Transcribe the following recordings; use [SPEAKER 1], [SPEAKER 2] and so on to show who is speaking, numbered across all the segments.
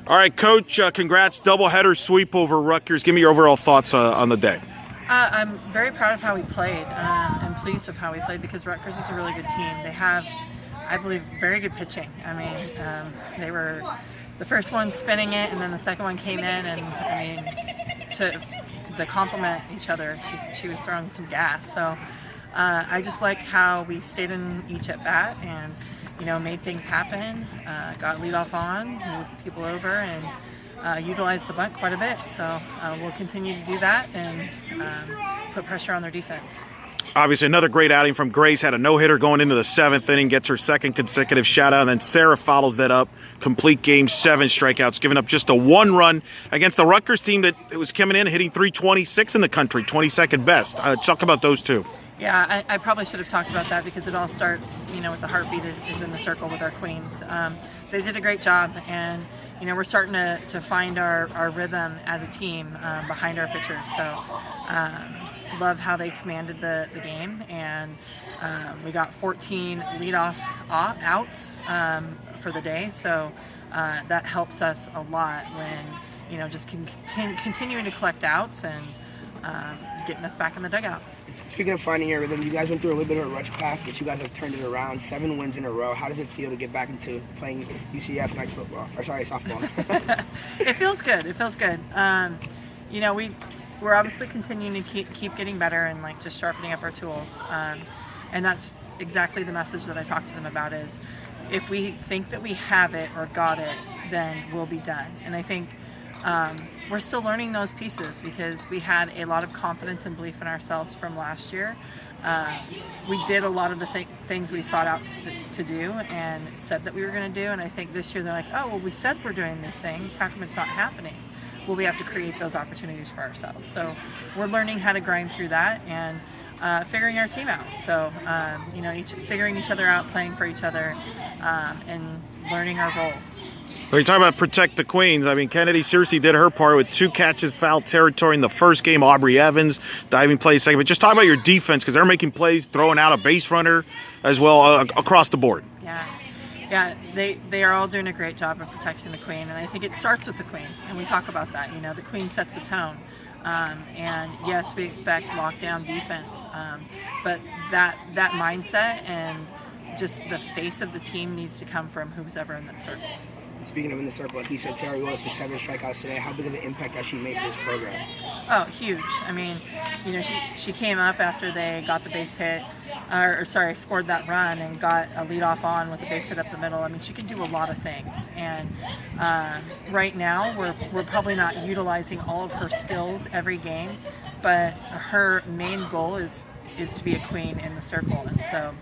[SPEAKER 1] All right, Coach, congrats. Doubleheader sweep over Rutgers. Give me your overall thoughts on the day.
[SPEAKER 2] I'm very proud of how we played and pleased with how we played because Rutgers is a really good team. They have, I believe, very good pitching. I mean, they were the first one spinning it, and then the second one came in, and I mean, they complement each other. She was throwing some gas. So I just like how we stayed in each at bat and made things happen. Got leadoff on, moved people over, and utilized the bunt quite a bit. So we'll continue to do that and put pressure on their defense.
[SPEAKER 1] Obviously, another great outing from Grace. Had a no-hitter going into the 7th inning, gets her second consecutive shutout, and then Sarah follows that up. Complete game, 7 strikeouts, giving up just a 1 run against the Rutgers team that was coming in, hitting .326 in the country, 22nd best. Talk about those two.
[SPEAKER 2] Yeah, I probably should have talked about that because it all starts, with the heartbeat is in the circle with our queens. They did a great job, and we're starting to find our rhythm as a team behind our pitchers. So love how they commanded the game, and we got 14 leadoff outs for the day. So that helps us a lot when just continuing to collect outs and getting us back in the dugout.
[SPEAKER 3] Speaking of finding your rhythm, you guys went through a little bit of a rutsch path, but you guys have turned it around. 7 wins in a row. How does it feel to get back into playing UCF night football? Or sorry, softball.
[SPEAKER 2] It feels good. It feels good. We're obviously continuing to keep getting better and just sharpening up our tools. And that's exactly the message that I talk to them about is if we think that we have it or got it, then we'll be done. And I think we're still learning those pieces because we had a lot of confidence and belief in ourselves from last year. We did a lot of the things we sought out to do and said that we were going to do, and I think this year they're like, oh, well, we said we're doing these things. How come it's not happening? Well, we have to create those opportunities for ourselves. So we're learning how to grind through that and figuring our team out. So, figuring each other out, playing for each other, and learning our roles.
[SPEAKER 1] Well, you're talking about protect the queens. I mean, Kennedy Searcy did her part with 2 catches, foul territory in the first game. Aubrey Evans diving play second. But just talk about your defense because they're making plays, throwing out a base runner as well across the board.
[SPEAKER 2] Yeah, they are all doing a great job of protecting the queen, and I think it starts with the queen, and we talk about that. The queen sets the tone, and yes, we expect lockdown defense, but that mindset and just the face of the team needs to come from who's ever in that circle.
[SPEAKER 3] Speaking of in the circle, like you said, Sarah Willis with 7 strikeouts today. How big of an impact has she made for this program?
[SPEAKER 2] Oh, huge. I mean, she came up after they got the base hit, scored that run and got a leadoff on with a base hit up the middle. I mean, she can do a lot of things. And right now, we're probably not utilizing all of her skills every game, but her main goal is to be a queen in the circle. And so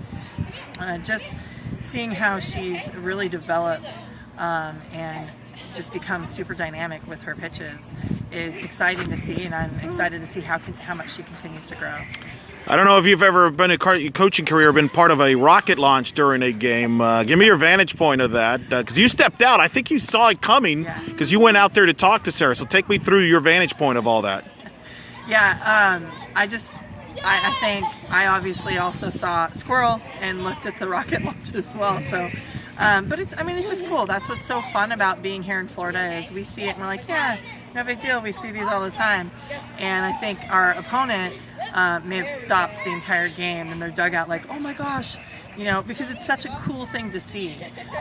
[SPEAKER 2] just seeing how she's really developed and just become super dynamic with her pitches is exciting to see, and I'm excited to see how much she continues to grow.
[SPEAKER 1] I don't know if you've ever been a coaching career, been part of a rocket launch during a game. Give me your vantage point of that, because you stepped out. I think you saw it coming because you went out there to talk to Sarah. So take me through your vantage point of all that.
[SPEAKER 2] Yeah, I think I obviously also saw Squirrel and looked at the rocket launch as well. So, but it's just cool. That's what's so fun about being here in Florida is we see it and we're like, yeah, no big deal. We see these all the time. And I think our opponent may have stopped the entire game in their dugout like, oh my gosh, because it's such a cool thing to see.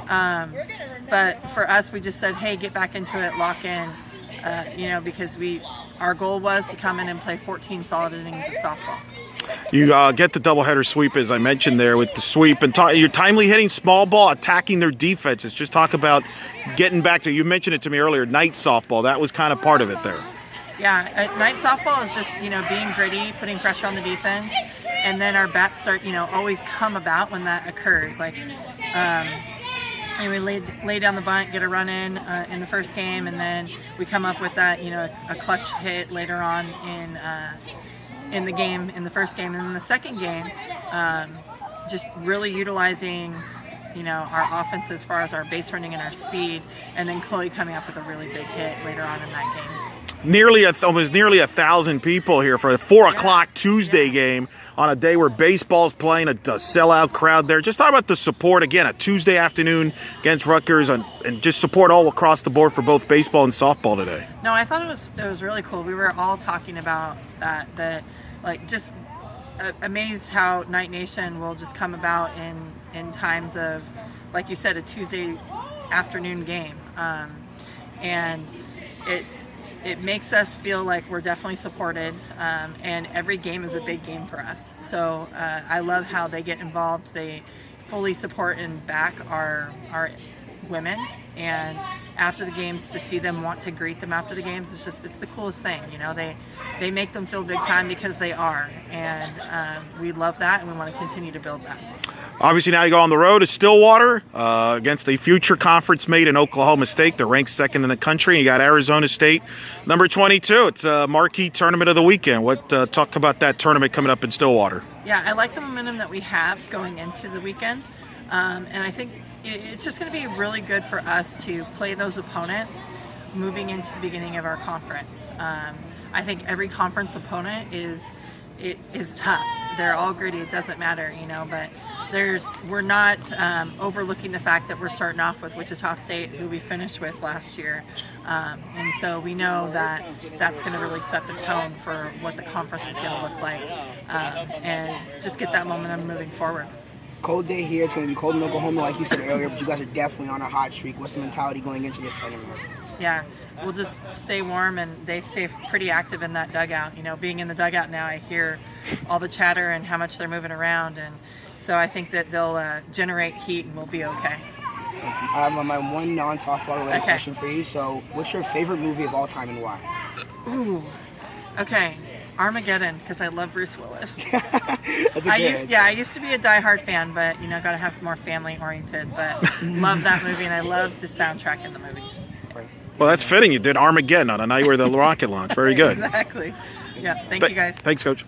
[SPEAKER 2] But for us, we just said, hey, get back into it, lock in, because our goal was to come in and play 14 solid innings of softball.
[SPEAKER 1] You get the doubleheader sweep, as I mentioned there, with the sweep. And you're timely hitting small ball, attacking their defenses. Just talk about getting back to, you mentioned it to me earlier, night softball. That was kind of part of it there.
[SPEAKER 2] Yeah, night softball is just, being gritty, putting pressure on the defense. And then our bats start, always come about when that occurs. Like, and we lay down the bunt, get a run in the first game, and then we come up with that, a clutch hit later on in the game, in the first game. And in the second game, just really utilizing, our offense as far as our base running and our speed, and then Chloe coming up with a really big hit later on in that game.
[SPEAKER 1] almost nearly 1,000 people here for a 4 o'clock Tuesday game on a day where baseball's playing, a sellout crowd there. Just talk about the support, again, a Tuesday afternoon against Rutgers, and just support all across the board for both baseball and softball today.
[SPEAKER 2] No, I thought it was really cool. We were all talking about that like just amazed how Night Nation will just come about in times of, like you said, a Tuesday afternoon game, and it makes us feel like we're definitely supported, and every game is a big game for us. So I love how they get involved. They fully support and back our women, and after the games, to see them want to greet them after the games, it's the coolest thing. You know, they make them feel big time because they are, and we love that, and we want to continue to build that.
[SPEAKER 1] Obviously, now you go on the road to Stillwater against a future conference mate in Oklahoma State. They're ranked second in the country. You got Arizona State, number 22. It's a marquee tournament of the weekend. Talk about that tournament coming up in Stillwater.
[SPEAKER 2] Yeah, I like the momentum that we have going into the weekend, and I think it's just going to be really good for us to play those opponents moving into the beginning of our conference. I think every conference opponent is tough. They're all gritty. It doesn't matter, you know, but we're not overlooking the fact that we're starting off with Wichita State, who we finished with last year. And so we know that that's going to really set the tone for what the conference is going to look like, and just get that momentum moving forward.
[SPEAKER 3] Cold day here. It's going to be cold in Oklahoma, like you said earlier, but you guys are definitely on a hot streak. What's the mentality going into this tournament?
[SPEAKER 2] Yeah, we'll just stay warm, and they stay pretty active in that dugout. You know, being in the dugout now, I hear all the chatter and how much they're moving around, and so I think that they'll generate heat and we'll be okay.
[SPEAKER 3] I have my one non-softball related question for you. So, what's your favorite movie of all time and why?
[SPEAKER 2] Ooh, okay. Armageddon, because I love Bruce Willis.
[SPEAKER 3] I
[SPEAKER 2] used to be a diehard fan, but you know, got to have more family oriented. But love that movie, and I love the soundtrack in the movies.
[SPEAKER 1] Well, that's fitting. You did Armageddon on a night where the rocket launched. Very good.
[SPEAKER 2] Exactly. Yeah. Thank you guys.
[SPEAKER 1] Thanks, Coach.